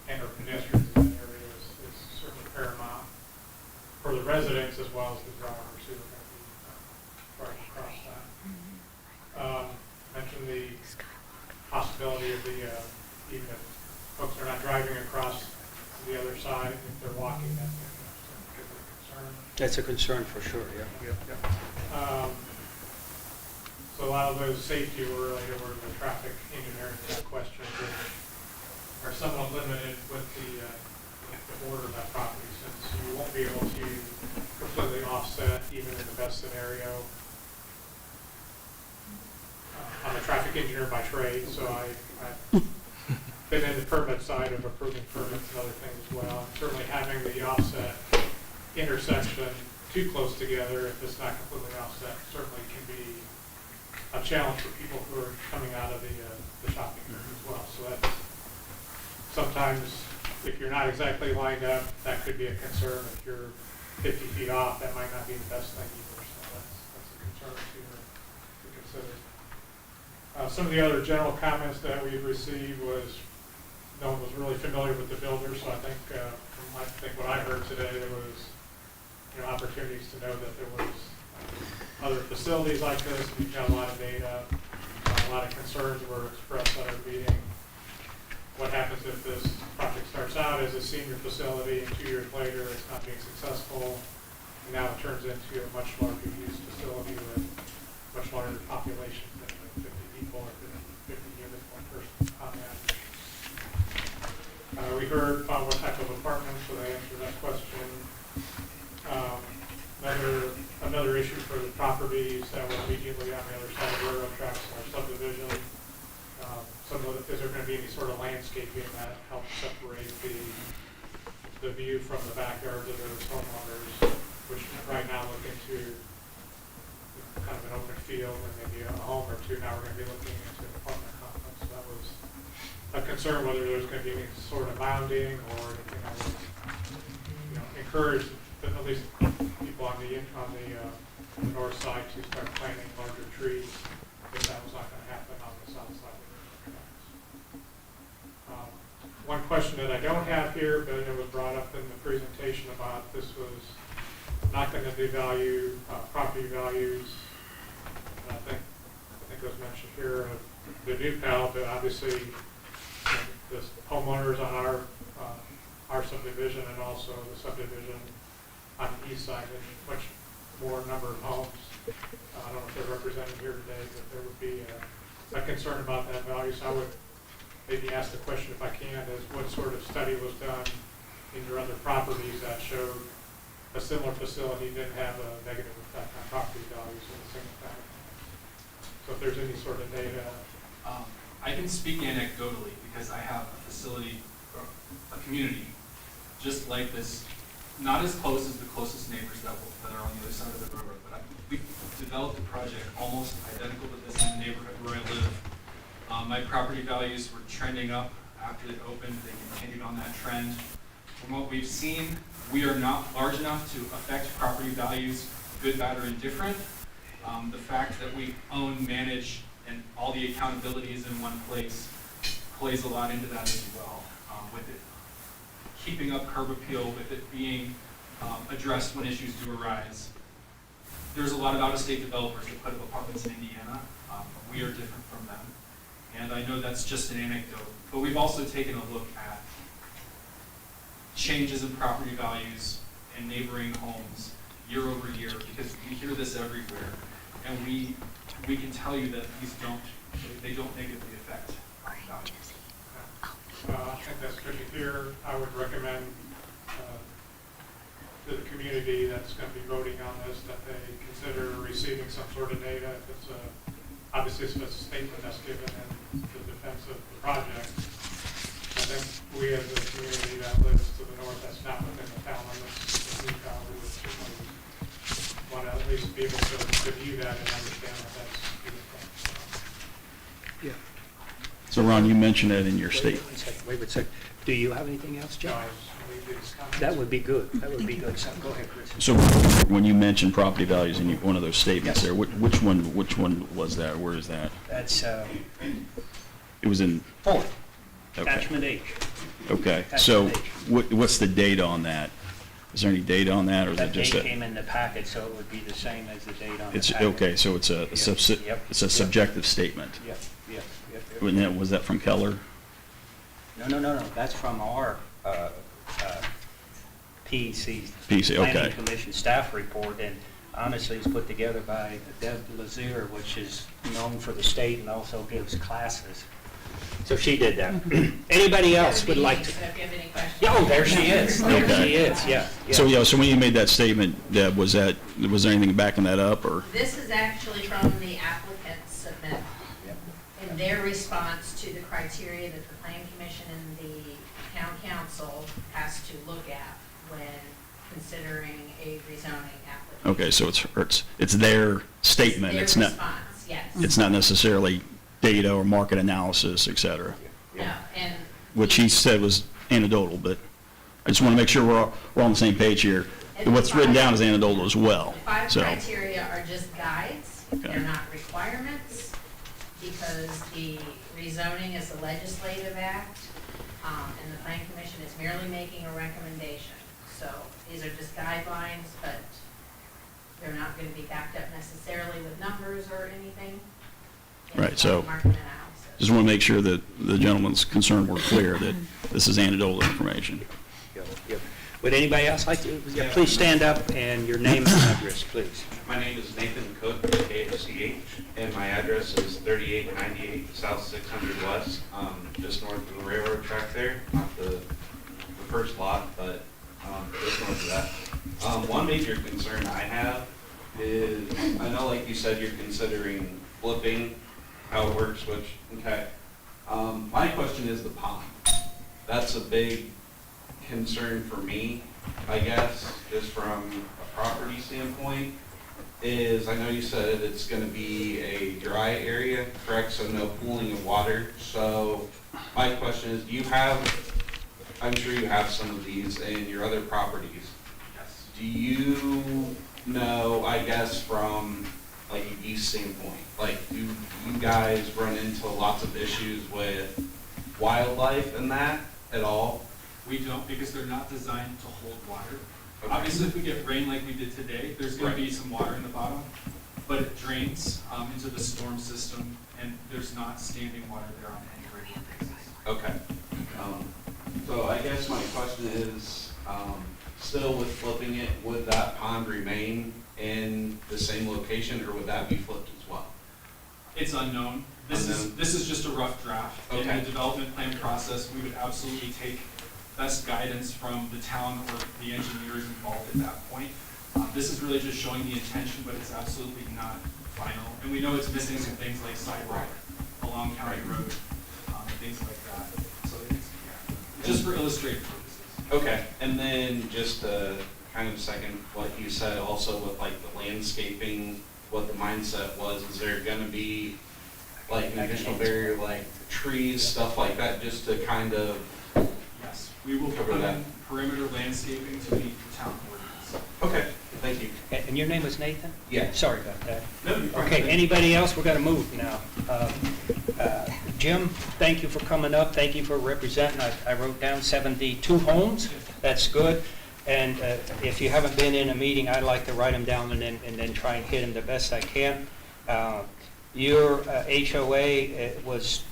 and our pedestrians in that area is certainly paramount for the residents as well as the drivers who are going to be riding across that. Mentioned the possibility of even if folks are not driving across to the other side, if they're walking, that's a concern. That's a concern for sure, yeah. So a lot of those safety were related over the traffic engineering questions, which are somewhat limited with the border of that property, since you won't be able to completely offset even in the best scenario. I'm a traffic engineer by trade, so I've been in the permit side of approving permits and other things as well. And certainly having the offset intersection too close together, if it's not completely offset, certainly can be a challenge for people who are coming out of the shopping area as well. So that's sometimes, if you're not exactly lined up, that could be a concern. If you're 50 feet off, that might not be the best thing either. So that's a concern to consider. Some of the other general comments that we've received was no one was really familiar with the builder, so I think from what I heard today, there was opportunities to know that there was other facilities like this. We've got a lot of data, a lot of concerns were expressed at our meeting. What happens if this project starts out as a senior facility and 2 years later it's not being successful, and now it turns into a much larger use facility with much larger population than 50 people or 50 units, one person on that. We heard about what type of apartments, so they answered that question. Another issue for the properties that were immediately on the other side of the railroad tracks in our subdivision. Is there going to be any sort of landscaping that helps separate the view from the backyards of those homeowners, which right now look into kind of an open field and maybe a home or two. Now we're going to be looking into an apartment complex. So that was a concern, whether there's going to be any sort of mounding or anything that would encourage at least people on the north side to start planting larger trees, if that was not going to happen on the south side of the tracks. One question that I don't have here, but it was brought up in the presentation about this was not going to devalue property values. I think it was mentioned here the new PAL, but obviously the homeowners on our subdivision and also the subdivision on the east side and much more number of homes. I don't know if they're represented here today, but there would be a concern about that value. So I would maybe ask the question, if I can, is what sort of study was done in your other properties that showed a similar facility didn't have a negative effect on property values in the single family? So if there's any sort of data. I can speak anecdotally because I have a facility, or a community, just like this, not as close as the closest neighbors that are on the other side of the railroad, but we developed a project almost identical to this in the neighborhood where I live. My property values were trending up after it opened. They continued on that trend. From what we've seen, we are not large enough to affect property values, good, bad, or indifferent. The fact that we own, manage, and all the accountability is in one place plays a lot into that as well. With it keeping up curb appeal, with it being addressed when issues do arise. There's a lot of out-of-state developers that put up apartments in Indiana. We are different from them. And I know that's just an anecdote, but we've also taken a look at changes in property values in neighboring homes year over year, because we hear this everywhere, and we can tell you that these they don't negatively affect value. I think that's good to hear. I would recommend to the community that's going to be voting on this that they consider receiving some sort of data. If it's obviously if it's a statement that's given in the defense of the project. I think we as a community that lives to the north, that's not within the town limits of Newtown, we would certainly want to at least be able to view that and understand that that's the effect. So Ron, you mentioned that in your statement. Wait a second. Do you have anything else, So John? I just leave these comments. That would be good. That would be good. So, go ahead, Chris. So when you mentioned property values in one of those statements there, which one was that? Where is that? That's It was in, 4, okay. attachment H. Okay, so what's the date on that? Is there any date on that, or is That it date just came in the packet, so it would be the same as the date on the it's, packet. okay, so it's Yep. it's a subjective statement. Yep. Was that from Keller? No. That's from our PEC. PEC, okay. Planning Commission staff report, and honestly, it's put together by Deb Lazier, which is known for the state and also gives classes. So she did that. Anybody else would like to? If you have any questions. Yeah, oh, there she is. There Okay. she is, yeah. So when you made that statement, Deb, was there anything backing that up, or? This is actually from the applicant's submit in their response to the criteria that the Planning Commission and the town council has to look at when considering a rezoning application. Okay, so it's their statement, Their it's not, response, yes. it's not necessarily data or market analysis, et cetera, No, and. which he said was anecdotal, but I just want to make sure we're on the same page here. And What's written down is anecdotal as well, The 5 so. criteria are just guides, Okay. they're not requirements, because the rezoning is a legislative act, and the Planning Commission is merely making a recommendation. So these are just guidelines, but they're not going to be backed up necessarily with numbers or anything. It's Right, so- like market analysis. Just want to make sure that the gentleman's concern were clear, that this is anecdotal information. Yep. Would anybody else like to? Yeah, please stand up and your name and address, please. My name is Nathan Cook, KFCH, and my address is 3898 South 600 West, just north of the railroad track there, not the first lot, but just north of that. One major concern I have is, I know like you said, you're considering flipping how it works, which, okay. My question is the pond. That's a big concern for me, I guess, just from a property standpoint, is I know you said it's gonna be a dry area, correct, so no pooling of water. So my question is, do you have, I'm sure you have some of these in your other properties. Yes. Do you know, I guess, from like a use standpoint, like do you guys run into lots of issues with wildlife and that at all? We don't, because they're not designed to hold water. Okay. Obviously, if we get rain like we did today, there's going Right. to be some water in the bottom, but it drains into the storm system, and there's not standing water there on any regular basis. Okay. So I guess my question is, still with flipping it, would that pond remain in the same location, or would that be flipped as well? It's unknown. This Unknown. is just a rough draft. In Okay. the development plan process, we would absolutely take best guidance from the town or the engineers involved at that point. This is really just showing the intention, but it's absolutely not final. And we know it's missing some things like sidewalk along County Road, and things like that. So it's, yeah, just for illustrative purposes. Okay, and then just kind of second what you said also with like the landscaping, what the mindset was, is there gonna be like an additional barrier, like trees, stuff like that, just to kind of, Yes, we will Cover put that. in perimeter landscaping to meet the town ordinance. okay, thank you. And your name was Nathan? Yeah. Sorry about that. No, you're fine. Okay, anybody else? We're gonna move now. Jim, thank you for coming up. Thank you for representing. I wrote down 72 homes. That's good. And if you haven't been in a meeting, I'd like to write them down and then try and hit them the best I can. Your HOA was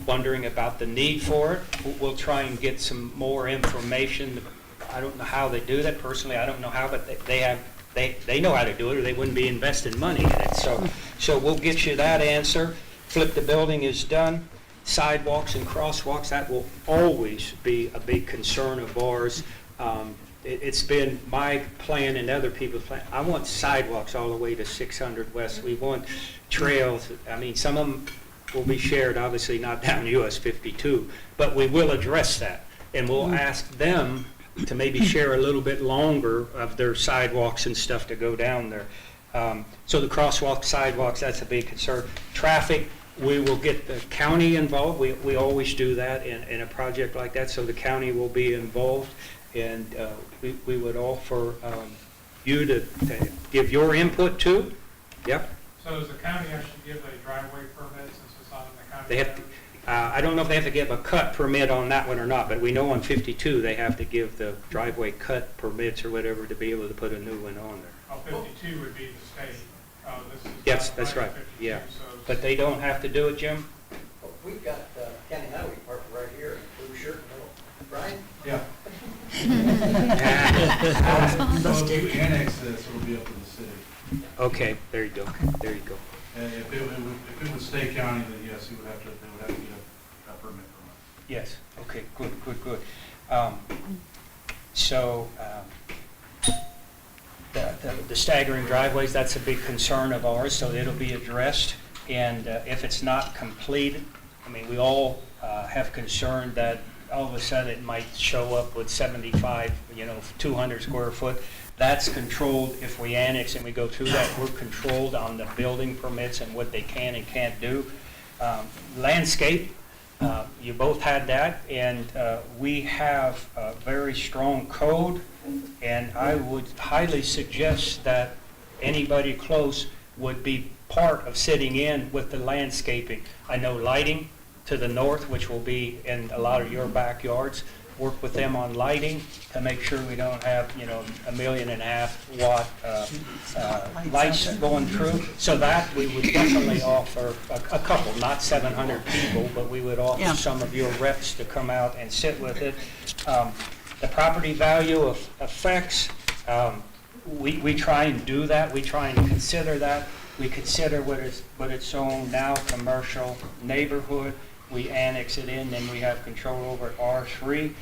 wondering about the need for it. We'll try and get some more information I don't know how they do that personally, I don't know how, but they know how to do it, or they wouldn't be investing money in it. So we'll get you that answer. Flip the building is done. Sidewalks and crosswalks, that will always be a big concern of ours. It's been my plan and other people's plan. I want sidewalks all the way to 600 West. We want trails. I mean, some of them will be shared, obviously not down US 52, but we will address that. And we'll ask them to maybe share a little bit longer of their sidewalks and stuff to go down there. So the crosswalk, sidewalks, that's a big concern. Traffic, we will get the county involved. We always do that in a project like that, so the county will be involved. And we would offer you to give your input too. Yep. So does the county actually give a driveway permit since it's not in the county? They have to, I don't know if they have to give a cut permit on that one or not, but we know on 52 they have to give the driveway cut permits or whatever to be able to put a new one on there. Oh, 52 would be the state. This is Yes, not that's right. 52, Yeah. so- But they don't have to do it, Jim? We've got county highway department right here, blue shirt, Brian? Yeah. So if we annex this, it'll be up to the city. Okay, there you go. There you go. And if it would stay county, then yes, they would have to get a permit from us. Yes, okay, good. So, the staggering driveways, that's a big concern of ours, so it'll be addressed. And if it's not completed, I mean, we all have concern that all of a sudden it might show up with 75, 200 square foot. That's controlled. If we annex and we go through that, we're controlled on the building permits and what they can and can't do. Landscape, you both had that, and we have a very strong code, and I would highly suggest that anybody close would be part of sitting in with the landscaping. I know lighting to the north, which will be in a lot of your backyards, work with them on lighting to make sure we don't have, 1.5 million watt lights going through. So that we would definitely offer a couple, not 700 people, but we would offer some of your reps to come out and sit with it. The property value of effects, we try and do that. We try and consider that. We consider what it's own now, commercial neighborhood. We annex it in, then we have control over R3.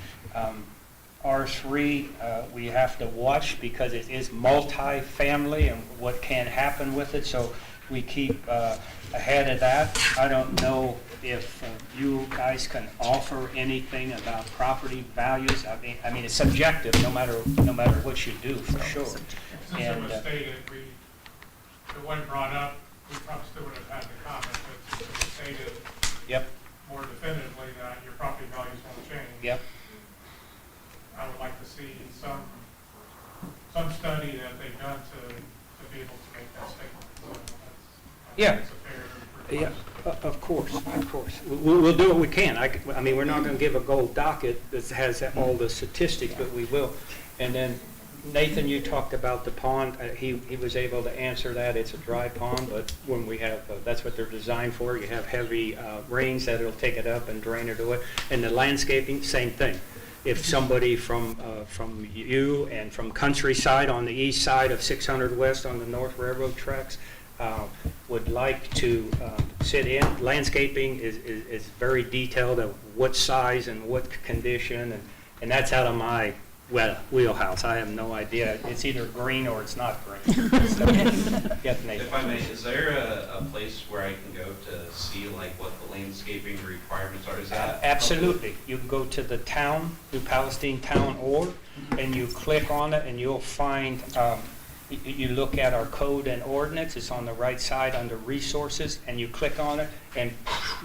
R3, we have to watch because it is multi-family and what can happen with it, so we keep ahead of that. I don't know if you guys can offer anything about property values. I mean, it's subjective, no matter what you do, for sure. Since it was stated, it wasn't brought up, we probably still would have had the comment, but since it was stated Yep. more definitively that your property values won't change. Yep. I would like to see some study that they've done to be able to make that statement. So Yeah. It's a fair Yeah, request. of course. We'll do what we can. I mean, we're not going to give a gold docket that has all the statistics, but we will. And then, Nathan, you talked about the pond. He was able to answer that. It's a dry pond, but when we have, that's what they're designed for. You have heavy rains that it'll take it up and drain it away. And the landscaping, same thing. If somebody from you and from Countryside on the east side of 600 West on the North Railroad tracks would like to sit in, landscaping is very detailed of what size and what condition, and that's out of my wheelhouse. I have no idea. It's either green or it's not green. So, yeah, Nathan. If I may, is there a place where I can go to see like what the landscaping requirements are? Is that Absolutely. You can go to the town, do Palestine Town org, and you click on it, and you'll find, you look at our code and ordinance. It's on the right side under resources, and you click on it, and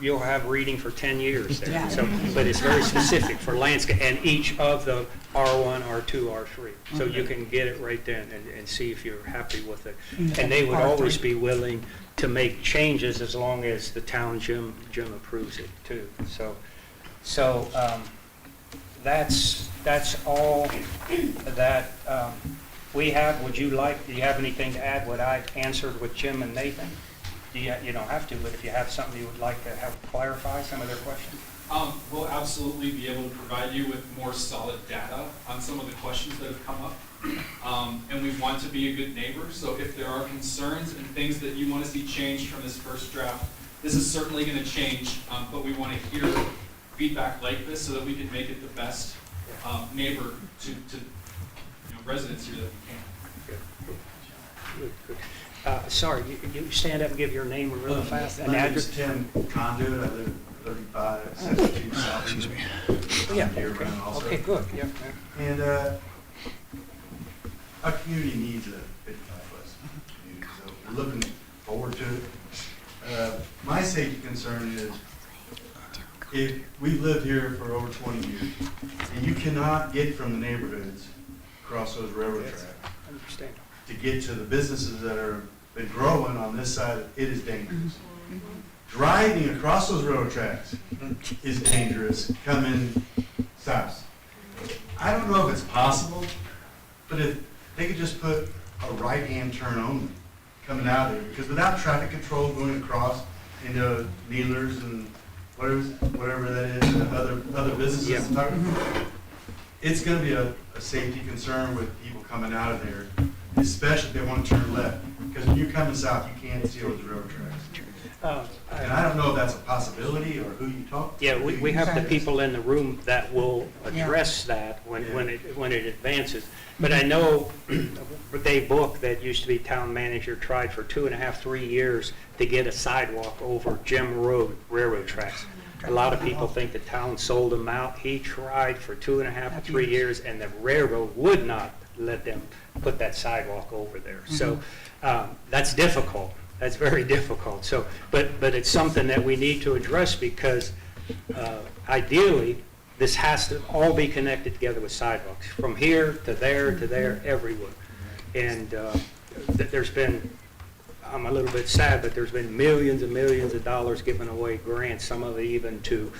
you'll have reading for 10 years there. So, but it's very specific for landscape, and each of the R1, R2, R3. So you can get it right then and see if you're happy with it. And they would always be willing to make changes as long as the town Jim approves it too. So that's all that we have. Do you have anything to add what I answered with Jim and Nathan? You don't have to, but if you have something you would like to have clarify some of their questions. We'll absolutely be able to provide you with more solid data on some of the questions that have come up. And we want to be a good neighbor, so if there are concerns and things that you want to see changed from this first draft, this is certainly going to change, but we want to hear feedback like this so that we can make it the best neighbor to residents here that we can. Good, good. Sorry, you stand up and give your name real fast and My name is address. Tim Conduit, I live at 3572 South. Excuse me. I'm Yeah, here around also. okay, good, yeah. And our community needs a 55-plus community, so we're looking forward to it. My safety concern is, if we've lived here for over 20 years, and you cannot get from the neighborhoods across those railroad tracks Understand. to get to the businesses that are been growing on this side, it is dangerous. Driving across those railroad tracks is dangerous coming south. I don't know if it's possible, but if they could just put a right-hand turn only coming out of there, because without traffic control going across into Nealers and whatever that is, and other businesses, Yeah. it's going to be a safety concern with people coming out of there, especially if they want to turn left, because when you're coming south, you can't see over the railroad tracks. And I don't know if that's a possibility or who you talk to. Yeah, we have the people in the room that will address that when it advances. But I know Dave Book, that used to be town manager, tried for 2.5, 3 years to get a sidewalk over Gem Road railroad tracks. A lot of people think the town sold him out. He tried for 2.5 to 3 years, and the railroad would not let them put that sidewalk over there. So that's difficult. That's very difficult. So, but it's something that we need to address, because ideally, this has to all be connected together with sidewalks, from here to there, everywhere. And there's been, I'm a little bit sad, but there's been millions and millions of dollars given away grants, some of it even to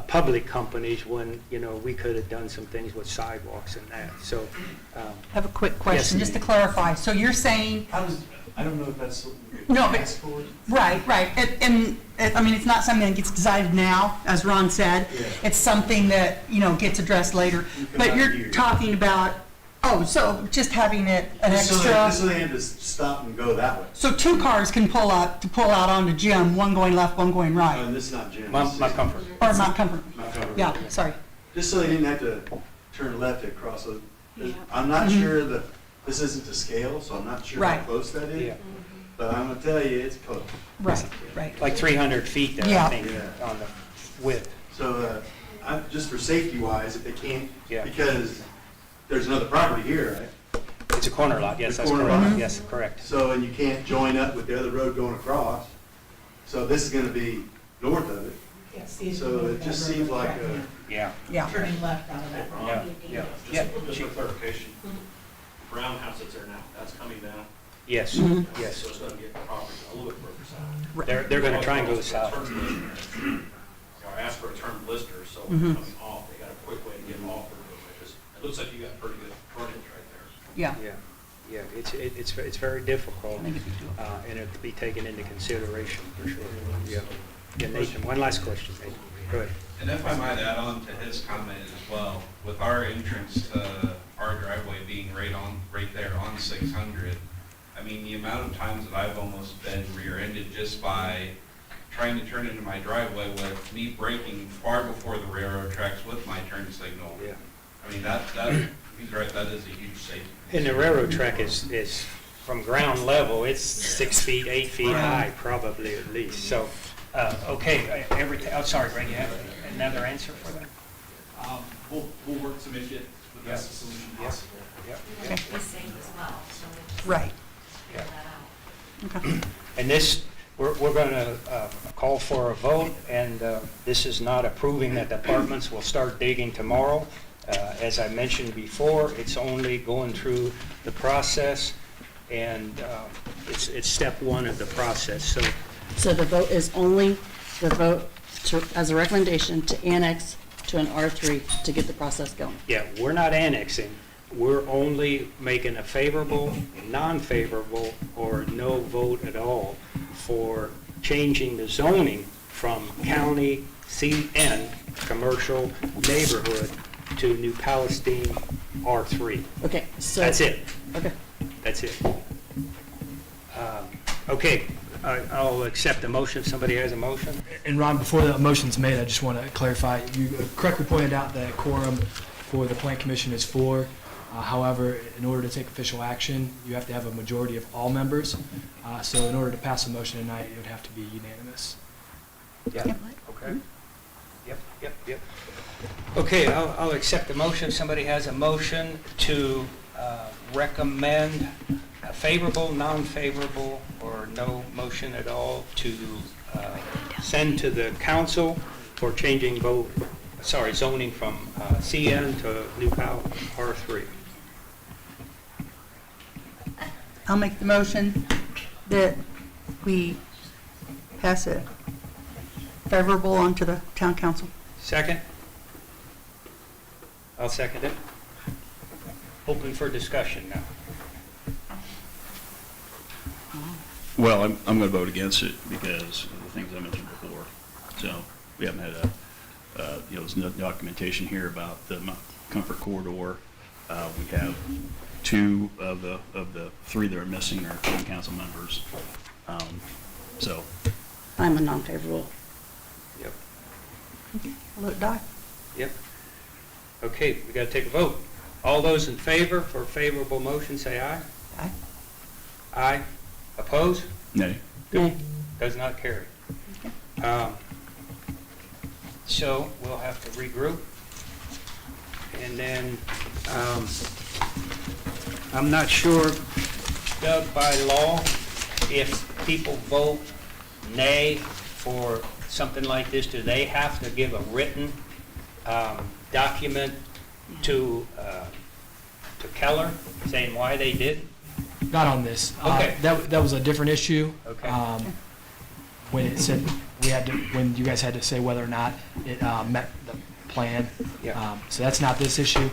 public companies, when, we could have done some things with sidewalks and that. So, I have a quick question, Yes. just to clarify. So you're saying, I don't know if that's something we could No, but- ask for. right, and, I mean, it's not something that gets decided now, as Ron said. Yeah. It's something that, gets addressed later. But you're talking about, so just having an Just extra, so they had to stop and go that way. so 2 cars can pull out onto Jim, one going left, one going right, And this is not Jim. Mount Comfort. or Mount Comfort. Mount Comfort. Yeah, sorry. Just so they didn't have to turn left across. I'm not sure that, this isn't to scale, so I'm not sure how Right. close that is. Yeah. But I'm gonna tell you, it's close. Right. Like 300 feet there, Yeah. I think, Yeah. on the width. So, just for safety wise, if they can't, Yeah. because there's another property here, right? It's a corner lot, yes, The that's corner correct. lot. Yes, correct. So, and you can't join up with the other road going across. So this is gonna be north of it. So it just seems like Yeah, Yeah. Turning left out of that road. yeah, yeah. Just for clarification, brown house that's there now, that's coming down, Yes, Mhm. yes. so it's gonna get property a little bit further south. They're going to try and go south. I asked for a turn blister, so Mhm. coming off, they got a quick way to get them off the road. It looks like you got pretty good frontage right there. Yeah. Yeah, it's very difficult, I think it'd be doable. and it to be taken into consideration, for sure. Yeah. Yeah, Nathan, one last question, Nathan. Go ahead. And if I might add on to his comment as well, with our entrance to our driveway being right there on 600, I mean, the amount of times that I've almost been rear-ended just by trying to turn into my driveway with me braking far before the railroad tracks with my turn signal. Yeah. I mean, he's right, that is a huge safety. And the railroad track is from ground level, it's 6 feet, 8 feet high, probably at least. So, okay, sorry, Greg, you have another answer for that? We'll work to make it the best solution Yes. possible. Yeah. Be safe as well, so we just Right. Yeah. figure that out. Okay. And this, we're going to call for a vote, and this is not approving that departments will start digging tomorrow. As I mentioned before, it's only going through the process, and it's step 1 of the process. So the vote is only the vote as a recommendation to annex to an R3 to get the process going. Yeah, we're not annexing. We're only making a favorable, non-favorable, or no vote at all for changing the zoning from county CN commercial neighborhood to New Palestine R3. Okay, so. That's it. Okay. That's it. Okay, I'll accept the motion if somebody has a motion. And Ron, before the motion's made, I just want to clarify, you correctly pointed out that quorum for the Plan Commission is 4. However, in order to take official action, you have to have a majority of all members. So in order to pass a motion tonight, it would have to be unanimous. Yeah, okay. Yep. Okay, I'll accept the motion. If somebody has a motion to recommend a favorable, non-favorable, or no motion at all to send to the council for changing zoning from CN to New Pal R3. I'll make the motion that we pass it favorable on to the town council. Second? I'll second it. Open for discussion now. Well, I'm going to vote against it because of the things I mentioned before. So we haven't had there's no documentation here about the comfort corridor. We have 2 of the 3 that are missing are town council members. So. I'm a non-favorable. Yep. Look, Doc. Yep. Okay, we got to take a vote. All those in favor for favorable motion, say aye. Aye. Aye. Oppose? Nay. Nay. Does not carry. So we'll have to regroup. And then, I'm not sure, Doug, by law, if people vote nay for something like this, do they have to give a written document to Keller saying why they did? Not on this. Okay. That was a different issue. Okay. When it said when you guys had to say whether or not it met the plan. Yeah. So that's not this issue.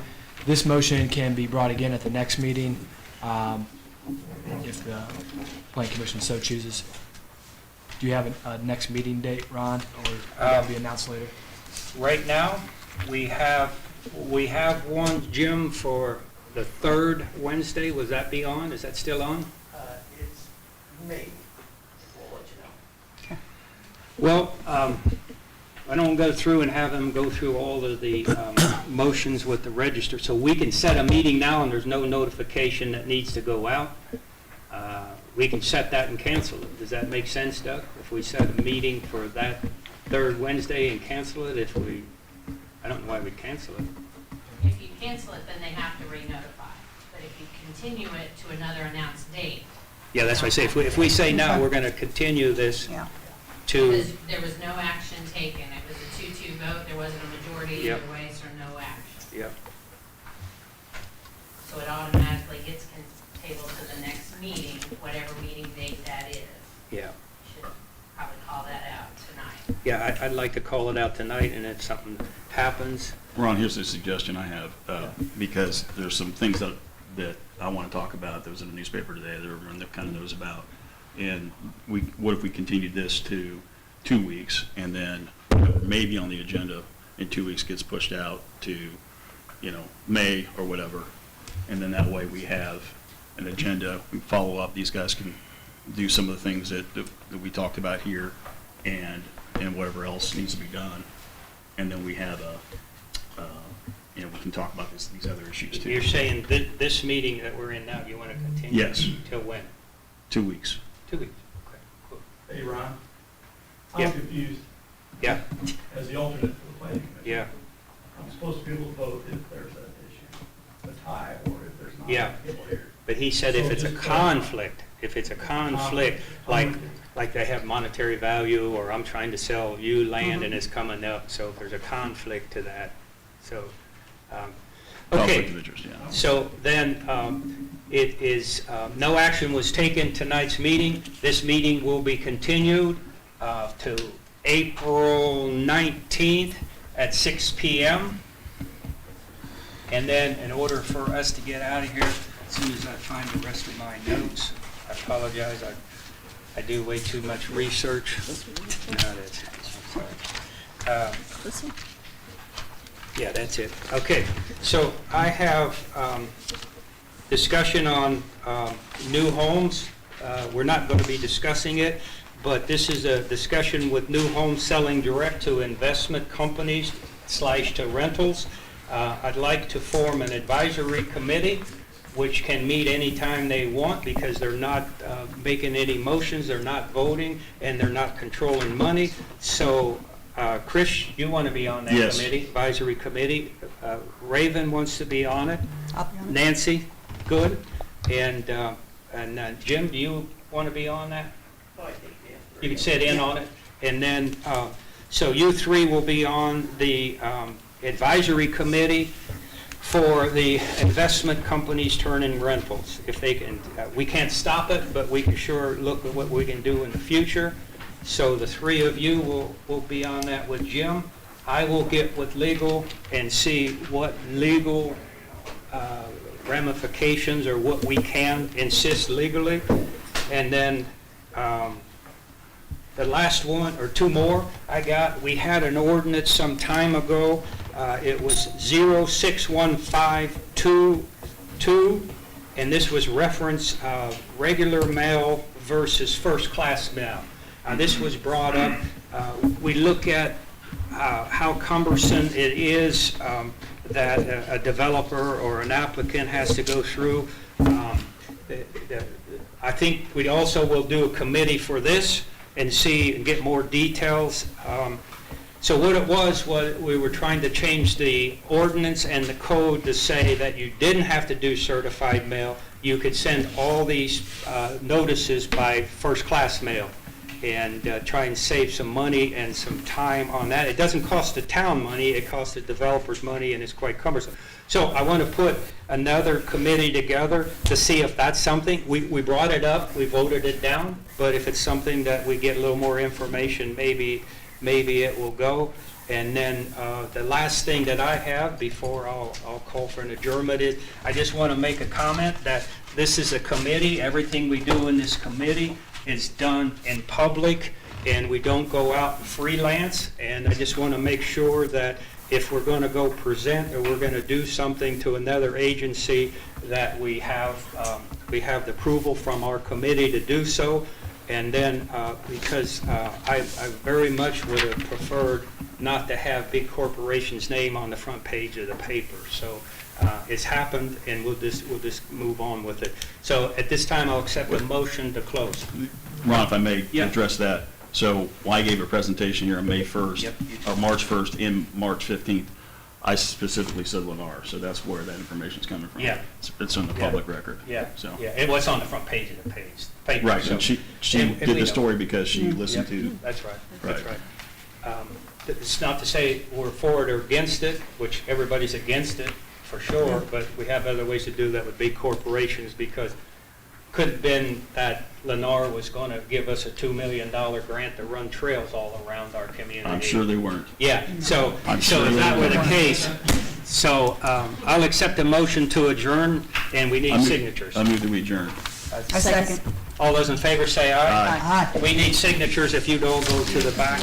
This motion can be brought again at the next meeting if the Plan Commission so chooses. Do you have a next meeting date, Ron, or will that be announced later? Right now, we have one, Jim, for the 3rd Wednesday. Was that be on? Is that still on? It's May. We'll let you know. Well, I don't go through and have them go through all of the motions with the register, so we can set a meeting now and there's no notification that needs to go out. We can set that and cancel it. Does that make sense, Doug? If we set a meeting for that 3rd Wednesday and cancel it, I don't know why we'd cancel it. If you cancel it, then they have to re-notify. But if you continue it to another announced date. Yeah, that's what I say. If we say now, we're going to continue this Yeah. to, Because there was no action taken. It was a 2-2 vote. There wasn't a majority Yep. either way, so no action. yeah, So it automatically gets tabled to the next meeting, whatever meeting date that is. yeah. Should probably call that out tonight. Yeah, I'd like to call it out tonight, and if something happens, Ron, here's a suggestion I have, because there's some things that I want to talk about that was in the newspaper today that everyone kind of knows about. And what if we continued this to 2 weeks, and then maybe on the agenda in 2 weeks gets pushed out to, May or whatever, and then that way we have an agenda, we follow up, these guys can do some of the things that we talked about here, and whatever else needs to be done, and then we have we can talk about these other issues too. you're saying this meeting that we're in now, you want to continue? Yes. Till when? 2 weeks. 2 weeks. Okay, cool. Hey, Ron? Yeah. I'm confused Yeah, as the alternate for the planning commission. yeah, I'm supposed to be able to vote if there's an issue, a tie, or if there's not. Yeah. but he said if it's a conflict, like they have monetary value, or I'm trying to sell you land and it's coming up, so if there's a conflict to that, so, Conflict okay. of interest, yeah. So then, it is, no action was taken tonight's meeting. This meeting will be continued to April 19th at 6 p.m. And then, in order for us to get out of here, as soon as I find the rest of my notes, I apologize, I do way too much research. No, that's, I'm sorry. This one? Yeah, that's it. Okay, so I have discussion on new homes. We're not going to be discussing it, but this is a discussion with new homes selling direct to investment companies / to rentals. I'd like to form an advisory committee which can meet anytime they want because they're not making any motions, they're not voting, and they're not controlling money. So, Chris, you want to be on that Yes. committee, advisory committee. Raven wants to be on it. I'll be on it. Nancy, good. And Jim, do you want to be on that? You can sit in on it. And then, so you three will be on the advisory committee for the investment companies turning rentals. If they can, we can't stop it, but we can sure look at what we can do in the future. So the three of you will be on that with Jim. I will get with legal and see what legal ramifications or what we can insist legally. And then the last one, or two more I got, we had an ordinance some time ago. It was 06152, and this was reference regular mail versus first-class mail. This was brought up. We look at how cumbersome it is that a developer or an applicant has to go through. I think we also will do a committee for this and see and get more details. So what it was we were trying to change the ordinance and the code to say that you didn't have to do certified mail. You could send all these notices by first-class mail and try and save some money and some time on that. It doesn't cost the town money, it costs the developers money, and it's quite cumbersome. So I want to put another committee together to see if that's something. We brought it up, we voted it down, but if it's something that we get a little more information, maybe it will go. And then the last thing that I have before I'll call for an adjournment is I just want to make a comment that this is a committee. Everything we do in this committee is done in public, and we don't go out and freelance. And I just want to make sure that if we're going to go present or we're going to do something to another agency, that we have the approval from our committee to do so. And then, because I very much would have preferred not to have big corporations' name on the front page of the paper. So it's happened, and we'll just move on with it. So at this time, I'll accept a motion to close. Ron, if I may Yeah. address that. So when I gave a presentation here on May 1st, Yep. or March 1st and March 15th, I specifically said Lennar, so that's where that information's coming from. Yeah. It's in the public record. Yeah, So. yeah, it was on the front page of the paper. Right, so- and she and did we the know. story because she listened Yep, to, That's right, that's Right. right. It's not to say we're for it or against it, which everybody's against it, for sure, but we have other ways to do that with big corporations, because could have been that Lennar was going to give us a $2 million grant to run trails all around our community. I'm sure they weren't. Yeah, so I'm if sure that they were the weren't. case, so I'll accept a motion to adjourn, and we need signatures. I move that we adjourn. I second. All those in favor say aye. Aye. Aye. We need signatures if you'd all go to the back.